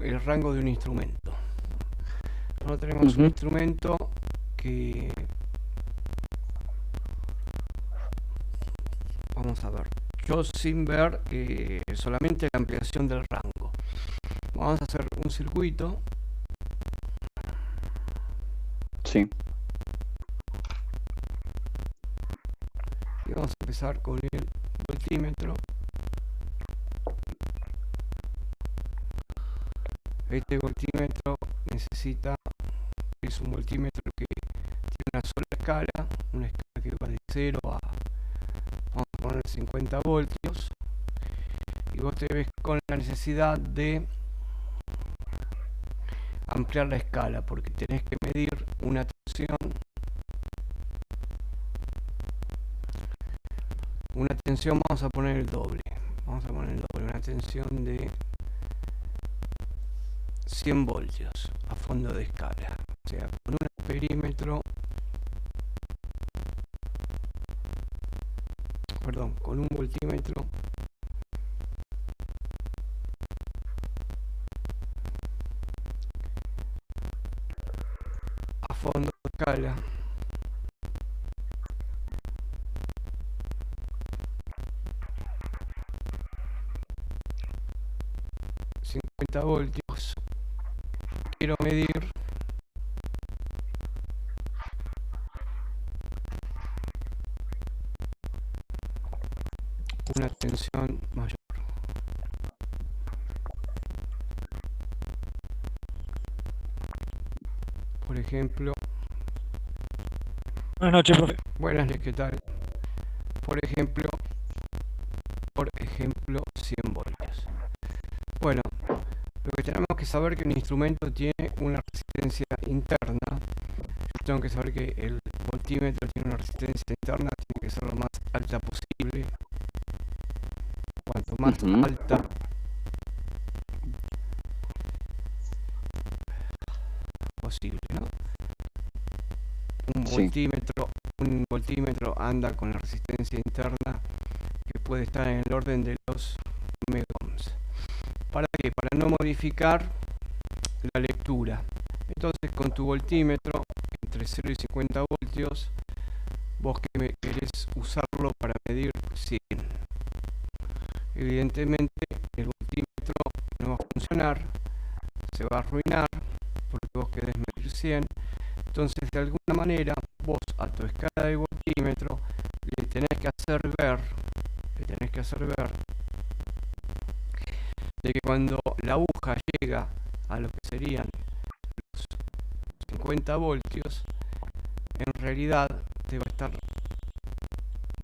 el rango de un instrumento. Nosotros tenemos un instrumento que, vamos a ver, yo sin ver solamente la ampliación del rango. Vamos a hacer un circuito. Sí. Y vamos a empezar con el voltímetro. Este voltímetro es un voltímetro que tiene una sola escala, una escala que va de 0 a, vamos a poner 50 voltios, y vos te ves con la necesidad de ampliar la escala porque tenés que medir una tensión, vamos a poner el doble, una tensión de 100 voltios a fondo de escala, o sea, con un amperímetro, perdón, con un voltímetro a fondo de escala, voltios, quiero medir una tensión mayor. Por ejemplo, buenas noches, profe. Buenas noches, ¿qué tal? Por ejemplo 100 voltios. Bueno, lo que tenemos que saber que un instrumento tiene una resistencia interna. Yo tengo que saber que el voltímetro tiene una resistencia interna, tiene que ser lo más alta posible. Cuanto más alta, posible, ¿no? Un voltímetro anda con la resistencia interna que puede estar en el orden de los megohms. ¿Para qué? Para no modificar la lectura. Entonces, con tu voltímetro entre 0 y 50 voltios, vos que querés usarlo para medir 100. Evidentemente, el voltímetro no va a funcionar, se va a arruinar porque vos querés medir 100. Entonces, de alguna manera, vos a tu escala de voltímetro le tenés que hacer ver de que cuando la aguja llega a lo que serían los 50 voltios, en realidad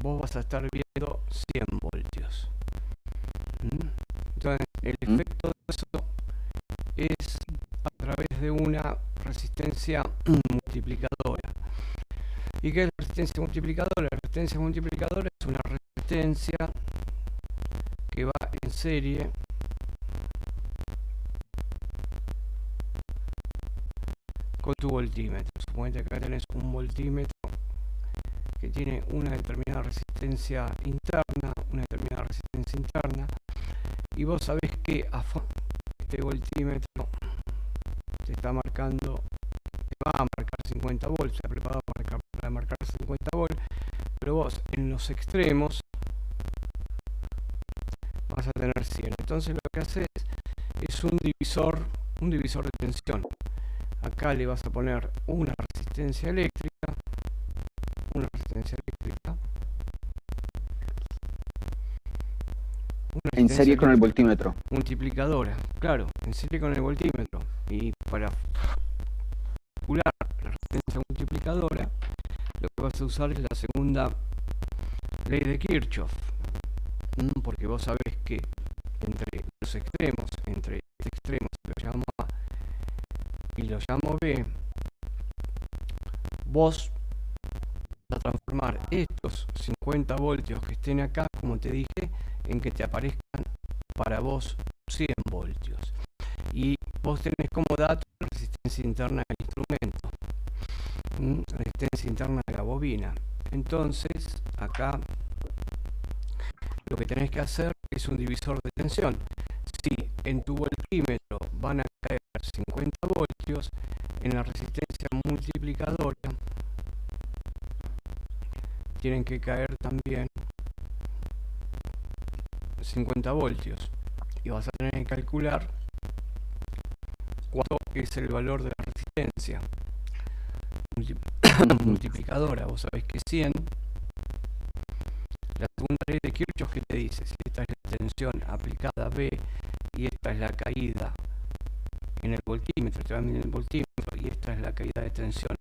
vos vas a estar viendo 100 voltios. Entonces, el efecto de eso es a través de una resistencia multiplicadora. ¿Y qué es la resistencia multiplicadora? La resistencia multiplicadora es una resistencia que va en serie con tu voltímetro. Suponete que acá tenés un voltímetro que tiene una determinada resistencia interna, y vos sabés que a fondo este voltímetro te está marcando, te va a marcar 50 volts, está preparado para marcar 50 volts, pero vos en los extremos vas a tener 100. Entonces lo que haces es un divisor de tensión. Acá le vas a poner una resistencia eléctrica, en serie con el voltímetro. Multiplicadora, claro, en serie con el voltímetro. Y para calcular la resistencia multiplicadora, lo que vas a usar es la segunda ley de Kirchhoff. Porque vos sabés que entre los extremos, entre este extremo, si lo llamo A y lo llamo B, vos vas a transformar estos 50 voltios que estén acá, como te dije, en que te aparezcan para vos 100 voltios. Y vos tenés como dato la resistencia interna del instrumento, la resistencia interna de la bobina. Entonces, acá lo que tenés que hacer es un divisor de tensión. Si en tu voltímetro van a caer 50 voltios, en la resistencia multiplicadora tienen que caer también 50 voltios. Y vas a tener que calcular cuánto es el valor de la resistencia multiplicadora. Vos sabés que 100, la segunda ley de Kirchhoff, que te dice, si esta es la tensión aplicada a B y esta es la caída en el voltímetro, te va a medir el voltímetro, y esta es la caída de tensión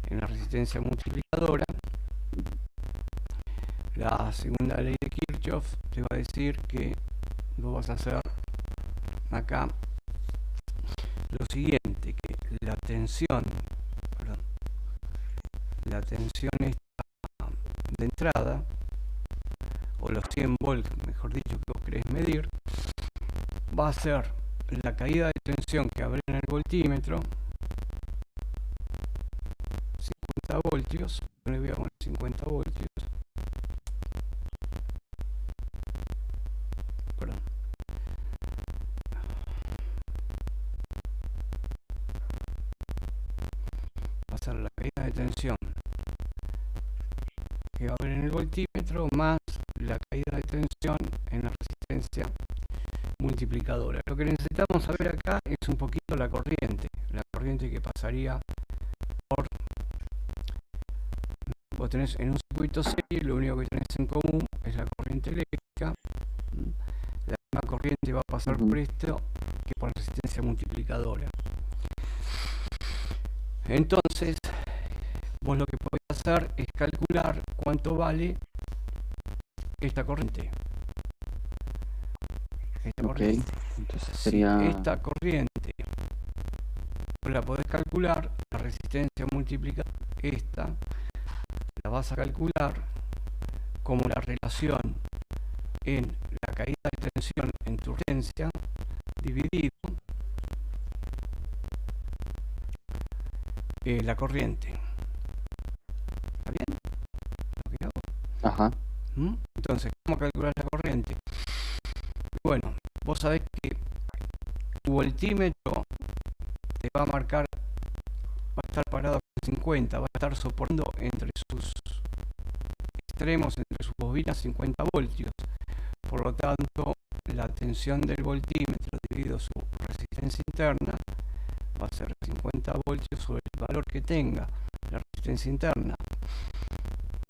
en la resistencia multiplicadora, la segunda ley de Kirchhoff te va a decir que vos vas a hacer acá lo siguiente, que la tensión esta de entrada, o los 100 volts, mejor dicho, que vos querés medir, va a ser la caída de tensión que habrá en el voltímetro, 50 voltios, yo le voy a poner 50 voltios, perdón, va a ser la caída de tensión que va a haber en el voltímetro más la caída de tensión en la resistencia multiplicadora. Lo que necesitamos saber acá es un poquito la corriente que pasaría por... Vos tenés en un circuito serie, lo único que tenés en común es la corriente eléctrica. La misma corriente va a pasar por esto que por la resistencia multiplicadora. Entonces, vos lo que podés hacer es calcular cuánto vale esta corriente. Entonces sería... Si esta corriente vos la podés calcular, la resistencia multiplicada, esta la vas a calcular como la relación en la caída de tensión en tu resistencia dividido la corriente. ¿Está bien? ¿Lo que hago? Ajá. Entonces, ¿cómo calcular la corriente? Bueno, vos sabés que tu voltímetro te va a marcar, va a estar parado con 50, va a estar soportando entre sus extremos, entre sus bobinas, 50 voltios. Por lo tanto, la tensión del voltímetro dividido su resistencia interna va a ser 50 voltios sobre el valor que tenga la resistencia interna.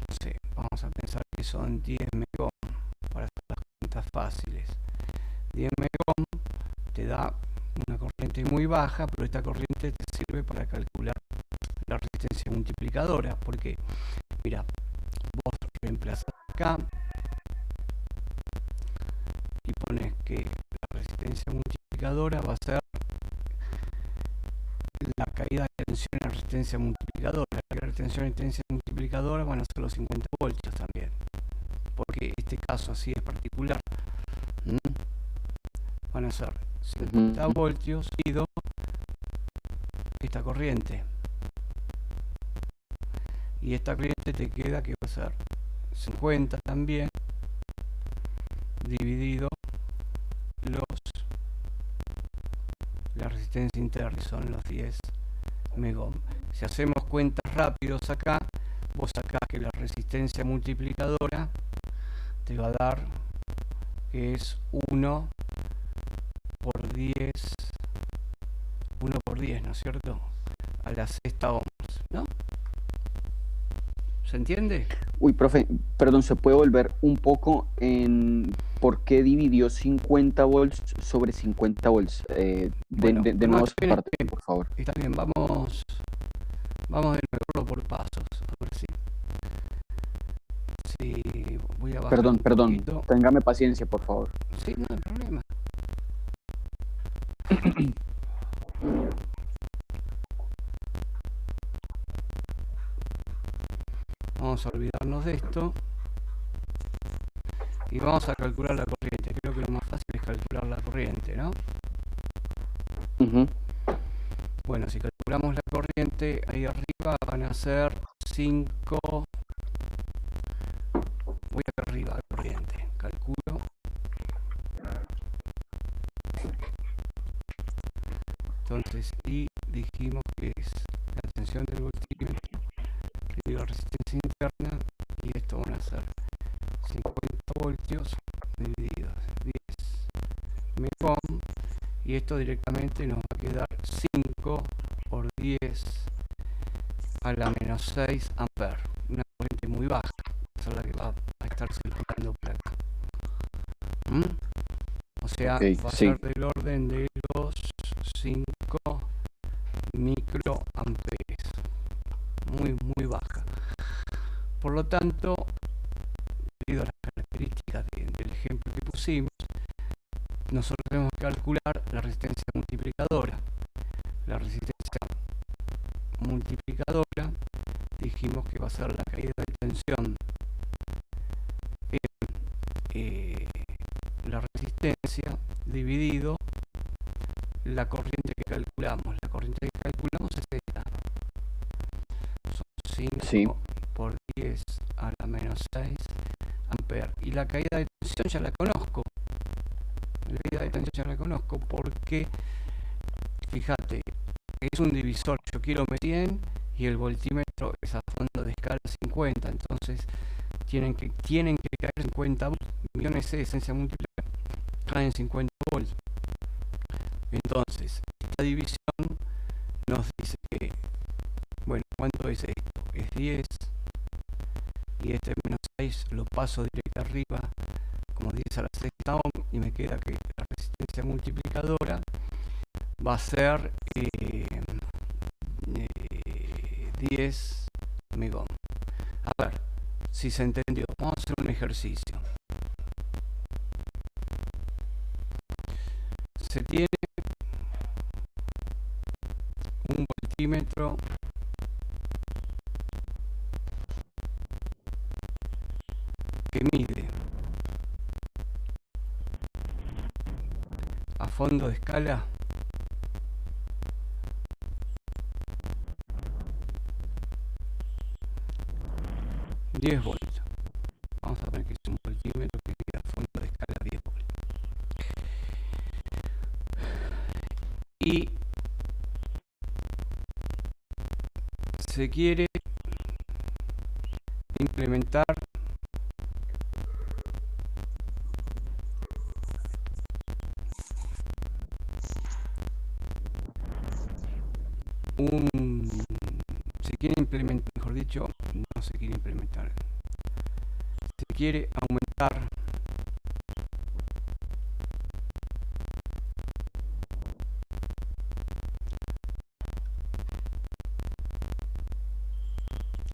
No sé, vamos a pensar que son 10 megohm para hacer las cuentas fáciles. 10 megohm te da una corriente muy baja, pero esta corriente te sirve para calcular la resistencia multiplicadora, porque mira, vos reemplazás acá y pones que la resistencia multiplicadora va a ser la caída de tensión en la resistencia multiplicadora. La caída de tensión en resistencia multiplicadora van a ser los 50 voltios también, porque este caso así es particular. Van a ser 50 voltios ido esta corriente, y esta corriente te queda que va a ser 50 también dividido la resistencia interna, son los 10 megohm. Si hacemos cuentas rápidos acá, vos sacás que la resistencia multiplicadora te va a dar que es 1 por 10, ¿no es cierto? A la sexta ohms, ¿no? ¿Se entiende? Uy, profe, perdón, ¿se puede volver un poco en por qué dividió 50 volts sobre 50 volts? Bueno, de nuevo esa parte, por favor. Está bien, vamos de nuevo por pasos. A ver si voy a bajar Perdón, poquito. téngame paciencia, por favor. Sí, no hay problema. Vamos a olvidarnos de esto y vamos a calcular la corriente. Creo que lo más fácil es calcular la corriente, ¿no? Bueno, si calculamos la corriente, ahí arriba van a ser 5. Voy acá arriba de corriente, calculo. Entonces, y dijimos que es la tensión del voltímetro dividido la resistencia interna, y esto van a ser 50 voltios divididos 10 megohm, y esto directamente nos va a quedar 5 por 10 a la menos 6 amperes, una corriente muy baja, esa es la que va a estar circulando por acá. O sea, va a ser del orden de los 5 microamperes, muy baja. Por lo tanto, debido a las características del ejemplo que pusimos, nosotros tenemos que calcular la resistencia multiplicadora. La resistencia multiplicadora dijimos que va a ser la caída de tensión en la resistencia dividido la corriente que calculamos. La corriente que calculamos es esta. Son 5 por 10 a la menos 6 amperes. Y la caída de tensión ya la conozco. La caída de tensión ya la conozco porque, fíjate, es un divisor. Yo quiero medir 100 y el voltímetro es a fondo de escala 50. Entonces tienen que caer 50 millones de esencia múltiple, caen 50 volts. Entonces, esta división nos dice que, bueno, ¿cuánto es esto? Es 10, y este menos 6 lo paso directo arriba, como 10 a la sexta ohm, y me queda que la resistencia multiplicadora va a ser 10 megohm. A ver si se entendió. Vamos a hacer un ejercicio. Se tiene un voltímetro que mide a fondo de escala 10 volts. Vamos a ver que es un voltímetro que mide a fondo de escala 10 volts. Y se quiere implementar mejor dicho, no se quiere implementar, se quiere aumentar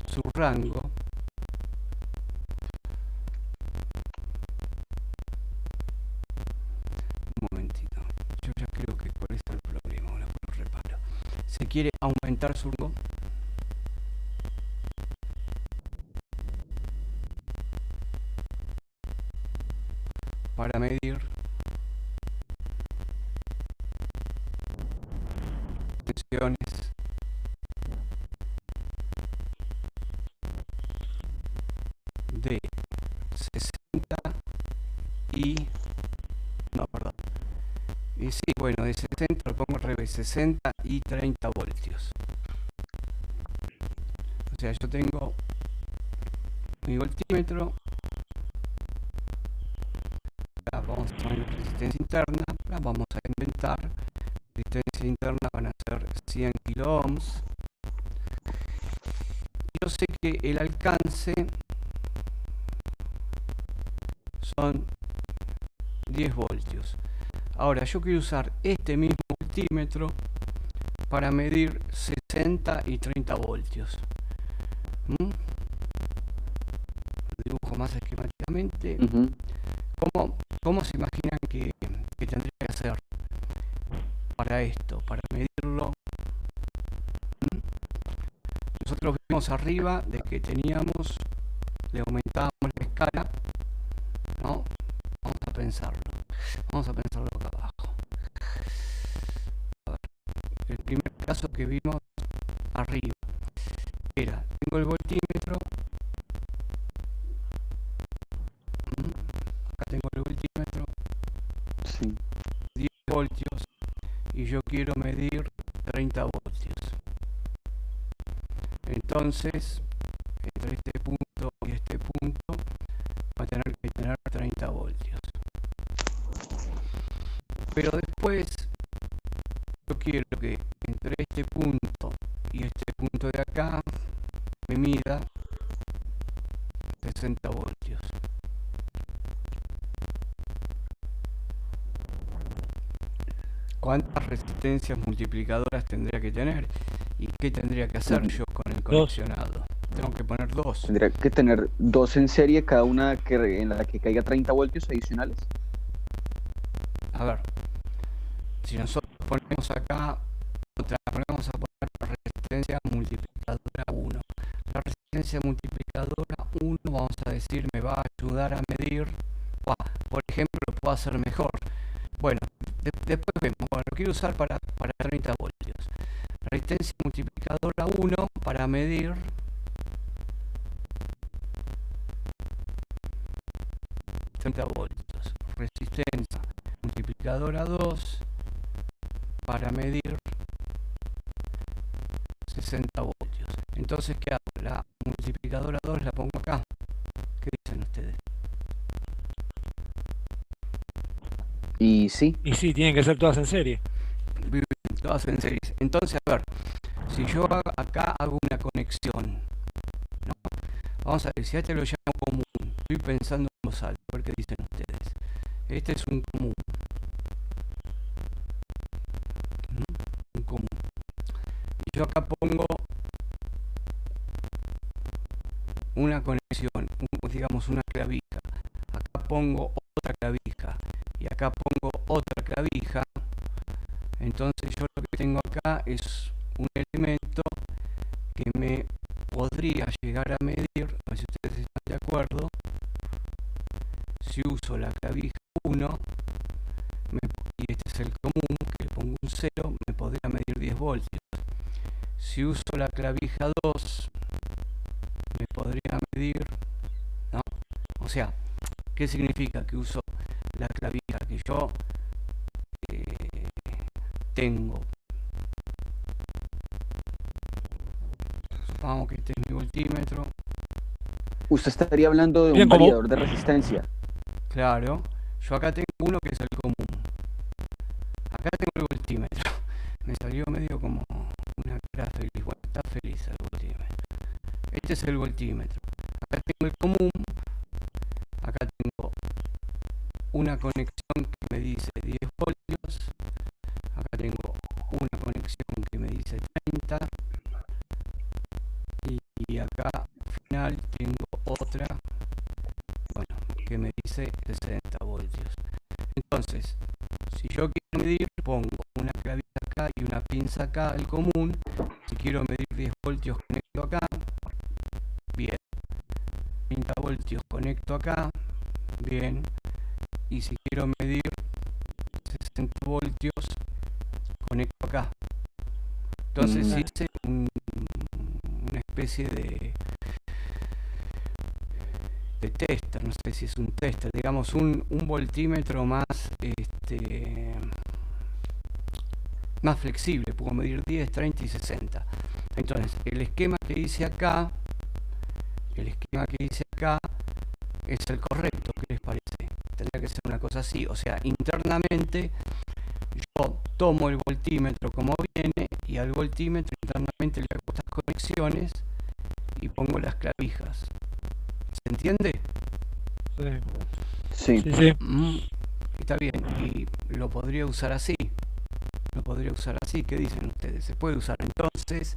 su rango un momentito, yo ya creo que cuál es el problema, ahora lo reparo. Se quiere aumentar su rango para medir tensiones de 60 y... no, perdón. Y sí, bueno, de 60, lo pongo al revés, 60 y 30 voltios. O sea, yo tengo mi voltímetro. Vamos a poner resistencia interna, la vamos a inventar. Resistencia interna van a ser 100 kilo ohms. Yo sé que el alcance son 10 voltios. Ahora yo quiero usar este mismo voltímetro para medir 60 y 30 voltios. Lo dibujo más esquemáticamente. ¿Cómo se imaginan que tendría que hacer para esto, para medirlo? Nosotros vimos arriba de que teníamos, le aumentábamos la escala, ¿no? Vamos a pensarlo acá abajo. A ver, el primer caso que vimos arriba era, tengo el voltímetro, acá tengo el voltímetro, 10 voltios, y yo quiero medir 30 voltios. Entonces, entre este punto y este punto va a tener que tener 30 voltios. Pero después yo quiero que entre este punto y este punto de acá me mida 60 voltios. ¿Cuántas resistencias multiplicadoras tendría que tener? ¿Y qué tendría que hacer yo con el conexionado? Tengo que poner 2. Tendría que tener 2 en serie, cada una en la que caiga 30 voltios adicionales. A ver, si nosotros ponemos acá otra, vamos a poner la resistencia multiplicadora 1. La resistencia multiplicadora 1, vamos a decir, me va a ayudar a medir, por ejemplo, lo puedo hacer mejor. Bueno, después vemos, bueno, lo quiero usar para 30 voltios. Resistencia multiplicadora 1 para medir 30 voltios. Resistencia multiplicadora 2 para medir 60 voltios. Entonces, ¿qué hago? La multiplicadora 2 la pongo acá. ¿Qué dicen ustedes? Y sí, tienen que ser todas en serie. Todas en series. Entonces, a ver, si yo acá hago una conexión, ¿no? Vamos a ver, si a este lo llamo común, estoy pensando en voz alta, a ver qué dicen ustedes. Este es un común. Un común. Y yo acá pongo una conexión, digamos una clavija. Acá pongo otra clavija. Y acá pongo otra clavija. Entonces yo lo que tengo acá es un elemento que me podría llegar a medir, no sé si ustedes están de acuerdo, si uso la clavija 1 y este es el común, que le pongo un 0, me podría medir 10 voltios. Si uso la clavija 2, me podría medir, ¿no? O sea, ¿qué significa que uso la clavija? Que yo tengo, supongamos que este es mi voltímetro. Usted estaría hablando de un variador de resistencia. Claro, yo acá tengo uno que es el común. Acá tengo el voltímetro. Me salió medio como una cara feliz. Bueno, está feliz el voltímetro. Este es el voltímetro. Acá tengo el común. Acá tengo una conexión que me dice 10 voltios. Acá tengo una conexión que me dice 30. Y acá al final tengo otra, bueno, que me dice 60 voltios. Entonces, si yo quiero medir, pongo una clavija acá y una pinza acá, el común. Si quiero medir 10 voltios, conecto acá. Bien. 30 voltios, conecto acá. Bien. Y si quiero medir 60 voltios, conecto acá. Entonces hice una especie de tester, no sé si es un tester, digamos un voltímetro más más flexible, puedo medir 10, 30 y 60. Entonces, el esquema que hice acá es el correcto, ¿qué les parece? Tendría que ser una cosa así, o sea, internamente yo tomo el voltímetro como viene y al voltímetro internamente le hago estas conexiones y pongo las clavijas. ¿Se entiende? Sí. Está bien, y lo podría usar así. ¿Qué dicen ustedes? ¿Se puede usar entonces?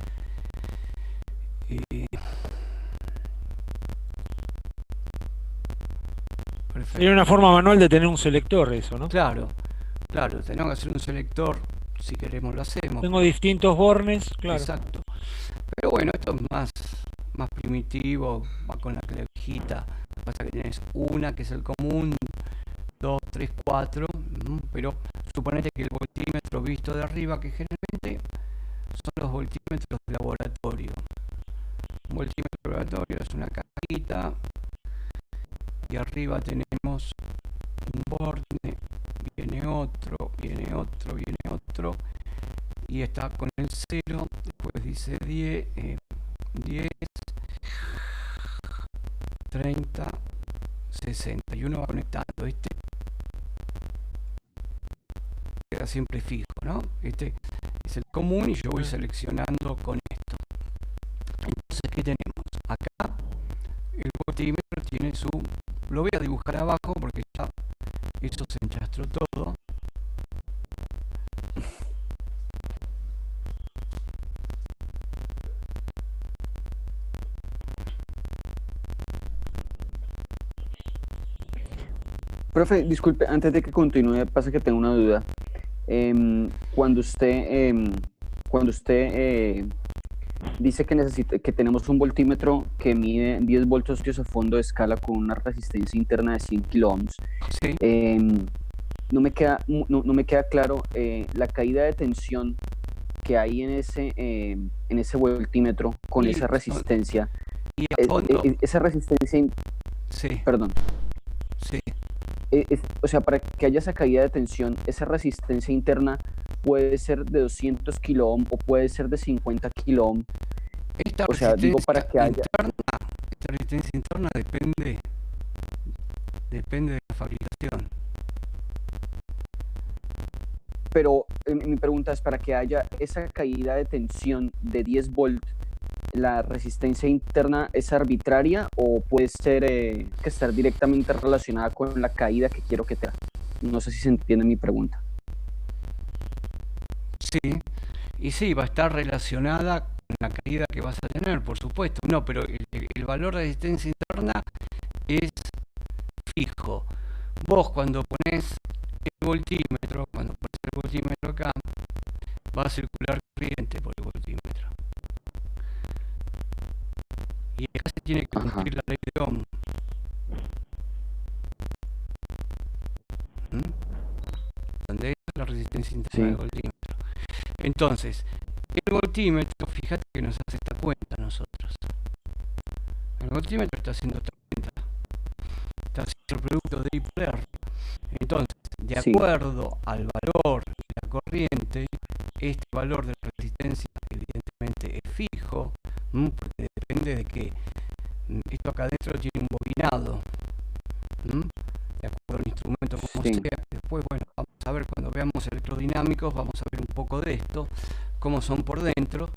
Sería una forma manual de tener un selector eso, ¿no? Claro, tenemos que hacer un selector, si queremos lo hacemos. Tengo distintos bornes, claro. Exacto. Pero bueno, esto es más primitivo, va con la clavijita. Lo que pasa es que tienes una que es el común, 2, 3, 4, pero suponete que el voltímetro visto de arriba, que generalmente son los voltímetros de laboratorio. Un voltímetro de laboratorio es una cajita y arriba tenemos un borde, viene otro, y está con el 0, después dice 10, 10, 30, 60, y uno va conectando. Este queda siempre fijo, ¿no? Este es el común y yo voy seleccionando con esto. Entonces, ¿qué tenemos? Acá el voltímetro tiene su... Lo voy a dibujar abajo porque ya eso se enchastró todo. Profe, disculpe, antes de que continúe, pasa que tengo una duda. Cuando usted dice que tenemos un voltímetro que mide 10 voltios a fondo de escala con una resistencia interna de 100 kilo ohms, Sí. no me queda claro la caída de tensión que hay en ese voltímetro con Y esa resistencia. Y a fondo, Esa resistencia, sí, perdón, sí. o sea, para que haya esa caída de tensión, esa resistencia interna puede ser de 200 kilo ohm o puede ser de 50 kilo ohm. Esta O sea, digo para que haya... esta resistencia interna depende de la fabricación. Pero mi pregunta es, para que haya esa caída de tensión de 10 volts, ¿la resistencia interna es arbitraria o puede ser que estar directamente relacionada con la caída que quiero que tenga? No sé si se entiende mi pregunta. Sí, y sí, va a estar relacionada con la caída que vas a tener, por supuesto. No, pero el valor de resistencia interna es fijo. Vos cuando pones el voltímetro, acá, va a circular corriente por el voltímetro. Y acá se tiene que cumplir la ley de Ohm. Donde es la resistencia interna del voltímetro. Entonces, el voltímetro, fíjate que nos hace esta cuenta a nosotros. El voltímetro está haciendo esta cuenta. Está haciendo el producto de I por R. Entonces, de acuerdo al valor de la corriente, este valor de resistencia evidentemente es fijo, porque depende de que esto acá adentro tiene un bobinado, de acuerdo al instrumento como sea. Después, bueno, vamos a ver cuando veamos electrodinámicos, vamos a ver un poco de esto, cómo son por dentro.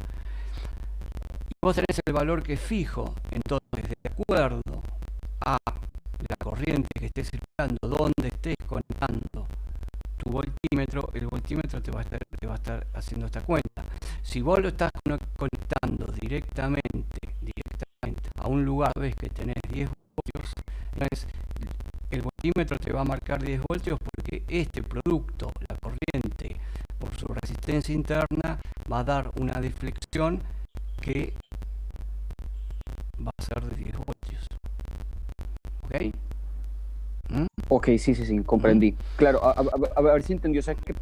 Y vos tenés el valor que es fijo, entonces de acuerdo a la corriente que estés circulando, donde estés conectando tu voltímetro, el voltímetro te va a estar haciendo esta cuenta. Si vos lo estás conectando directamente a un lugar, ves que tenés 10 voltios, entonces el voltímetro te va a marcar 10 voltios porque este producto, la corriente, por su resistencia interna, va a dar una deflexión que va a ser de 10 voltios. ¿Ok? Ok, sí, comprendí. Claro, a ver si entendió. O sea, que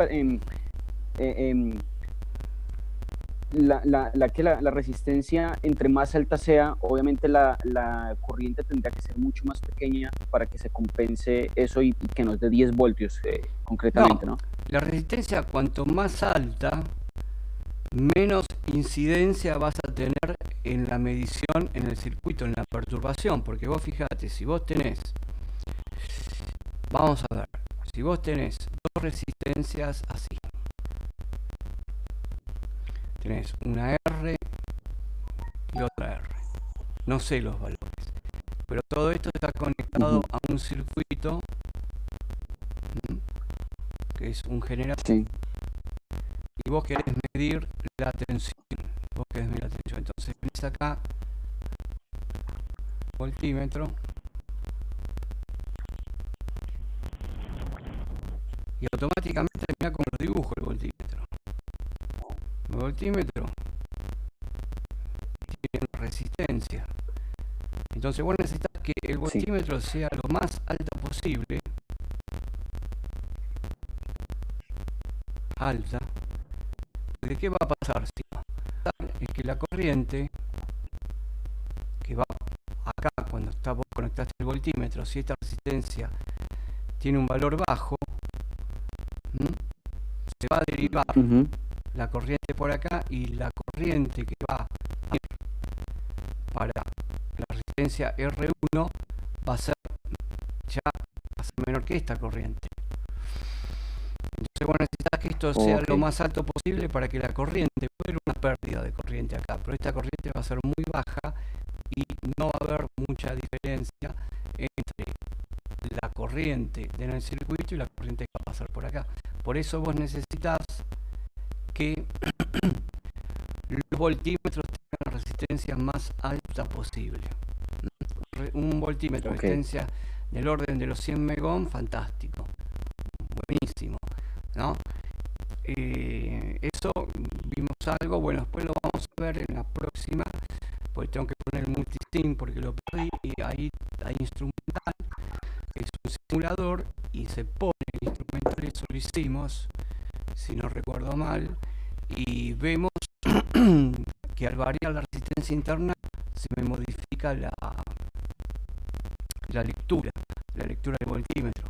la resistencia, entre más alta sea, obviamente la corriente tendrá que ser mucho más pequeña para que se compense eso y que nos dé 10 voltios concretamente, ¿no? La resistencia, cuanto más alta, menos incidencia vas a tener en la medición, en el circuito, en la perturbación, porque vos fíjate, si vos tenés, vamos a ver, si vos tenés dos resistencias así, tenés una R y otra R, no sé los valores, pero todo esto está conectado a un circuito que es un generador. Y vos querés medir la tensión. Entonces venís acá, voltímetro, y automáticamente mira cómo lo dibujo el voltímetro. El voltímetro tiene una resistencia. Entonces vos necesitas que el voltímetro sea lo más alta posible. Alta. ¿De qué va a pasar? Si es que la corriente que va acá cuando vos conectaste el voltímetro, si esta resistencia tiene un valor bajo, se va a derivar la corriente por acá y la corriente que va para la resistencia R1 va a ser menor que esta corriente. Entonces vos necesitas que esto sea lo más alto posible para que la corriente, puede haber una pérdida de corriente acá, pero esta corriente va a ser muy baja y no va a haber mucha diferencia entre la corriente en el circuito y la corriente que va a pasar por acá. Por eso vos necesitas que los voltímetros tengan la resistencia más alta posible. Un voltímetro de resistencia del orden de los 100 megohm, fantástico, buenísimo, ¿no? Eso vimos algo, bueno, después lo vamos a ver en la próxima, porque tengo que poner el multisim porque lo perdí, y ahí hay instrumental, que es un simulador, y se pone el instrumental, eso lo hicimos, si no recuerdo mal, y vemos que al variar la resistencia interna se me modifica la lectura del voltímetro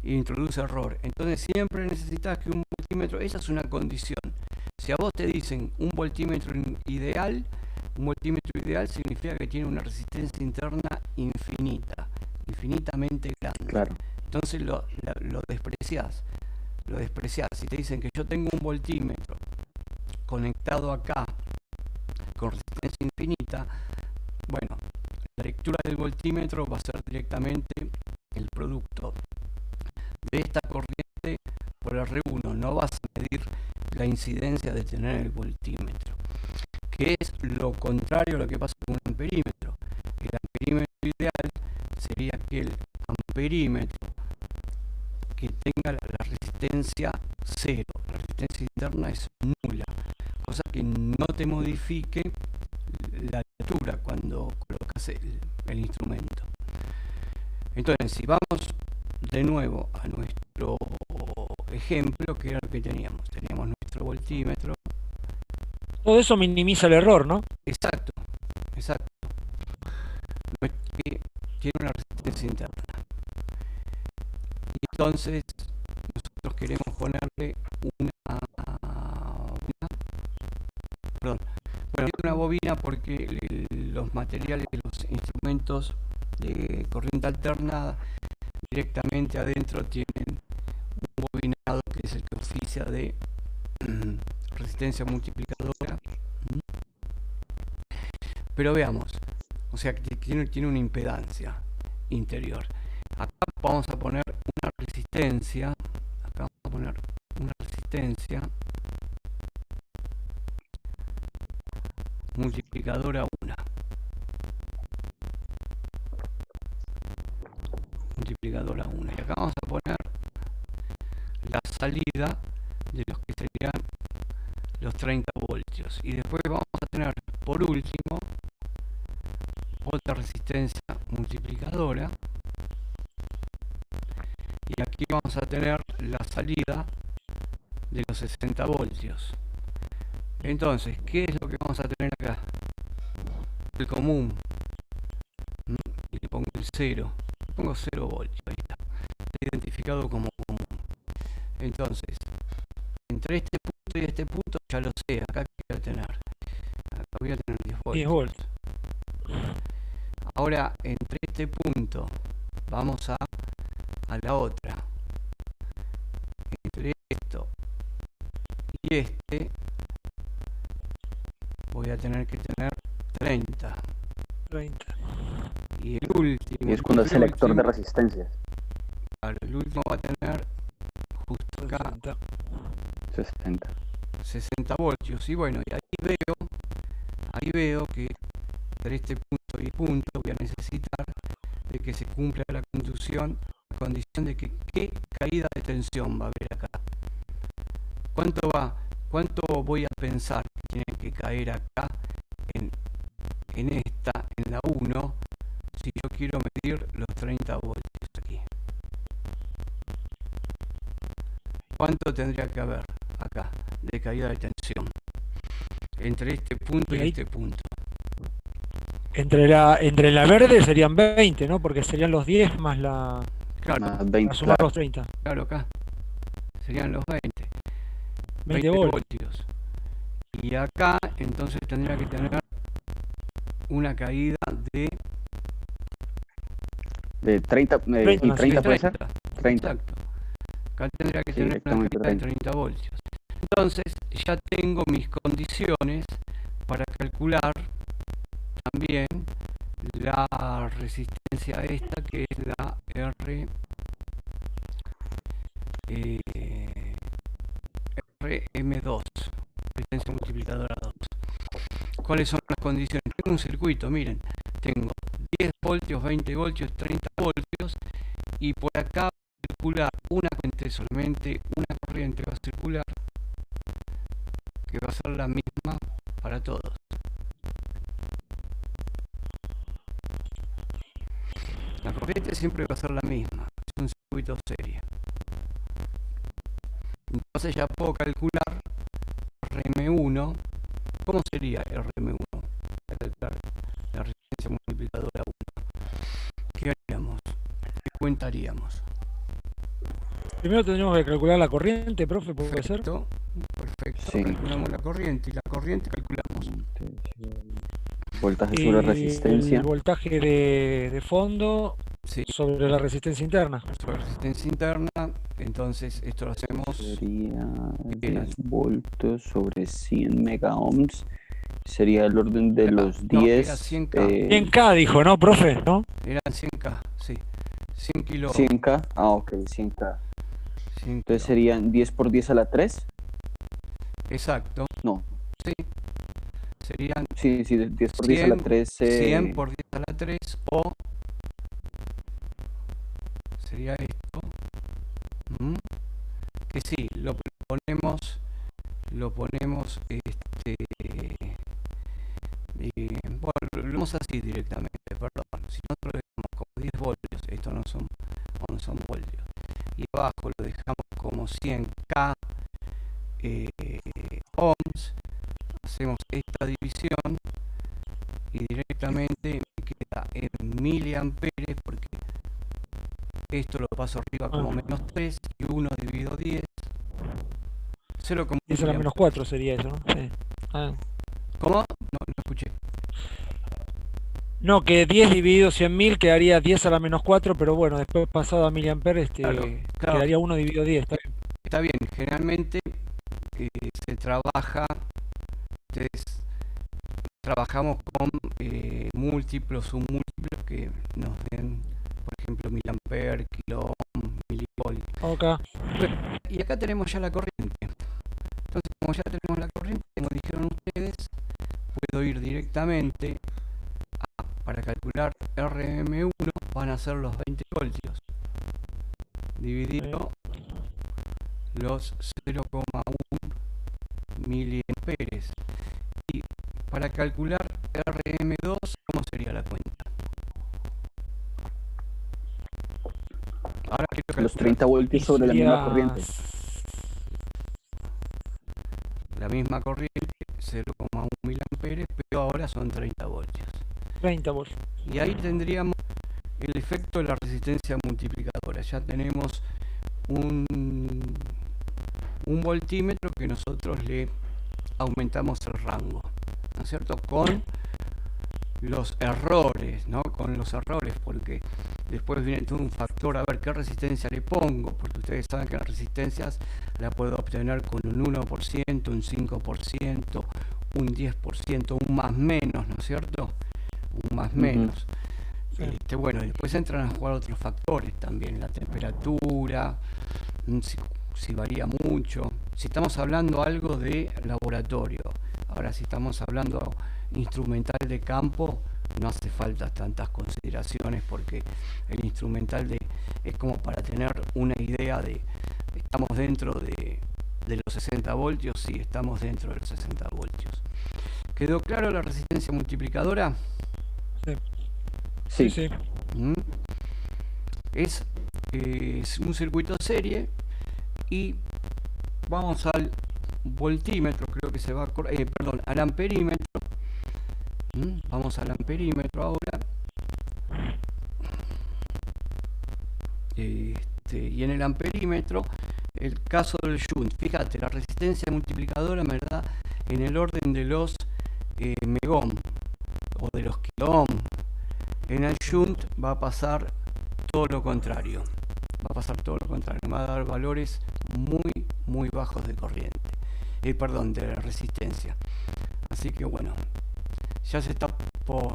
e introduce error. Entonces siempre necesitas que un voltímetro, esa es una condición. Si a vos te dicen un voltímetro ideal significa que tiene una resistencia interna infinitamente grande. Claro. Entonces lo despreciás. Si te dicen que yo tengo un voltímetro conectado acá con resistencia infinita, bueno, la lectura del voltímetro va a ser directamente el producto de esta corriente por R1. No vas a medir la incidencia de tener el voltímetro, que es lo contrario a lo que pasa con un amperímetro. El amperímetro ideal sería aquel amperímetro que tenga la resistencia cero, la resistencia interna es nula, cosa que no te modifique la lectura cuando colocas el instrumento. Entonces, si vamos de nuevo a nuestro ejemplo, que era lo que teníamos nuestro voltímetro. Todo eso minimiza el error, ¿no? Exacto. Que tiene una resistencia interna. Y entonces nosotros queremos ponerle una bobina, porque los materiales de los instrumentos de corriente alternada directamente adentro tienen un bobinado que es el que oficia de resistencia multiplicadora. Pero veamos, o sea que tiene una impedancia interior. Acá vamos a poner una resistencia, multiplicadora 1. Y acá vamos a poner la salida de los que serían los 30 voltios. Y después vamos a tener, por último, otra resistencia multiplicadora. Y aquí vamos a tener la salida de los 60 voltios. Entonces, ¿qué es lo que vamos a tener acá? El común. Y le pongo el 0. Le pongo 0 voltios. Ahí está. Está identificado como común. Entonces, entre este punto y este punto ya lo sé. Acá voy a tener. Acá voy a tener 10 voltios. 10 voltios. Ahora, entre este punto, vamos a la otra. Entre esto y este, voy a tener que tener 30. Y el último. Y es cuando es selector de resistencias. Claro, el último va a tener justo acá 60 voltios. Y bueno, y ahí veo que entre este punto y punto voy a necesitar de que se cumpla la condición de que qué caída de tensión va a haber acá. ¿Cuánto voy a pensar que tiene que caer acá en la 1, si yo quiero medir los 30 voltios aquí? ¿Cuánto tendría que haber acá de caída de tensión entre este punto y este punto? Entre la verde serían 20, ¿no? Porque serían los 10 más la... Claro, más 20, a sumar claro. los 30. Claro, acá serían los 20. 20 20 voltios. voltios. Y acá entonces tendría que tener una caída de 30, 30, y no sé. 30 puede ser. 30. 30. Exacto. Acá tendría que Sí, tener una directamente caída de 30. 30 voltios. Entonces ya tengo mis condiciones para calcular también la resistencia esta, que es la RM2, resistencia multiplicadora 2. ¿Cuáles son las condiciones? Tengo un circuito, miren, tengo 10 voltios, 20 voltios, 30 voltios, y por acá va a circular una corriente, solamente una corriente va a circular, que va a ser la misma para todos. La corriente siempre va a ser la misma, es un circuito serie. Entonces ya puedo calcular RM1. ¿Cómo sería RM1? Para calcular la resistencia multiplicadora 1. ¿Qué haríamos? ¿Qué cuentaríamos? Primero tendríamos que calcular la corriente, profe, ¿puede ser? Perfecto, perfecto. Sí. Calculamos la corriente, y la corriente calculamos Voltaje sobre resistencia. El voltaje de fondo sí, sobre la resistencia interna. sobre resistencia interna. Entonces esto lo hacemos Sería Eran- 10 voltios sobre 100 megaohms. Sería el orden de los no, 10. era 100K. 100K dijo, ¿no, profe? ¿No? Eran 100K, sí, 100 kilos. 100K. Ah, ok, 100K. 100 Entonces kilos. serían 10 por 10 a la 3. Exacto, No, sí. Serían sí, 10 por 10 a la 3. 100 por 10 a la 3, o sería esto. Que sí, lo ponemos, bueno, lo vemos así directamente, perdón. Si nosotros lo dejamos como 10 voltios, estos no son voltios, y abajo lo dejamos como 100K ohms, hacemos esta división y directamente me queda en miliamperes, porque esto lo paso arriba como menos 3, y 1 dividido 10, 0,1 10 a la menos 4 sería eso, ¿no? Sí. Ah. ¿Cómo? No escuché. No, que 10 dividido 100.000 quedaría 10 a la menos 4, pero bueno, después pasado a miliamperes Claro. quedaría 1 dividido 10. Está bien. Está bien, generalmente se trabaja, ustedes trabajamos con múltiplos, submúltiplos que nos den, por ejemplo, miliamper, kilo ohm, milivolt. Acá. Y acá tenemos ya la corriente. Entonces, como ya tenemos la corriente, como dijeron ustedes, puedo ir directamente para calcular RM1, van a ser los 20 voltios dividido los 0,1 miliamperes. Y para calcular RM2, ¿cómo sería la cuenta? Ahora quiero calcular Los 30 voltios sobre la misma corriente. la misma corriente, 0,1 miliamperes, pero ahora son 30 voltios. 30 voltios. Y ahí tendríamos el efecto de la resistencia multiplicadora. Ya tenemos un voltímetro que nosotros le aumentamos el rango, ¿no es cierto? Con los errores, ¿no? Con los errores, porque después viene todo un factor, a ver qué resistencia le pongo, porque ustedes saben que las resistencias la puedo obtener con un 1%, un 5%, un 10%, un más menos, ¿no es cierto? Un más menos. Bueno, después entran a jugar otros factores también, la temperatura, si varía mucho, si estamos hablando algo de laboratorio. Ahora, si estamos hablando instrumental de campo, no hace falta tantas consideraciones, porque el instrumental es como para tener una idea de, estamos dentro de los 60 voltios, sí, estamos dentro de los 60 voltios. ¿Quedó claro la resistencia multiplicadora? Sí. Sí. Es un circuito serie, y vamos al voltímetro, creo que se va a perdón, al amperímetro. Vamos al amperímetro ahora. Y en el amperímetro el caso del shunt, fíjate, la resistencia multiplicadora me da en el orden de los megohm o de los kiloohm. En el shunt va a pasar todo lo contrario. Va a pasar todo lo contrario. Me va a dar valores muy bajos de corriente. Perdón, de resistencia. Así que bueno, ya se está por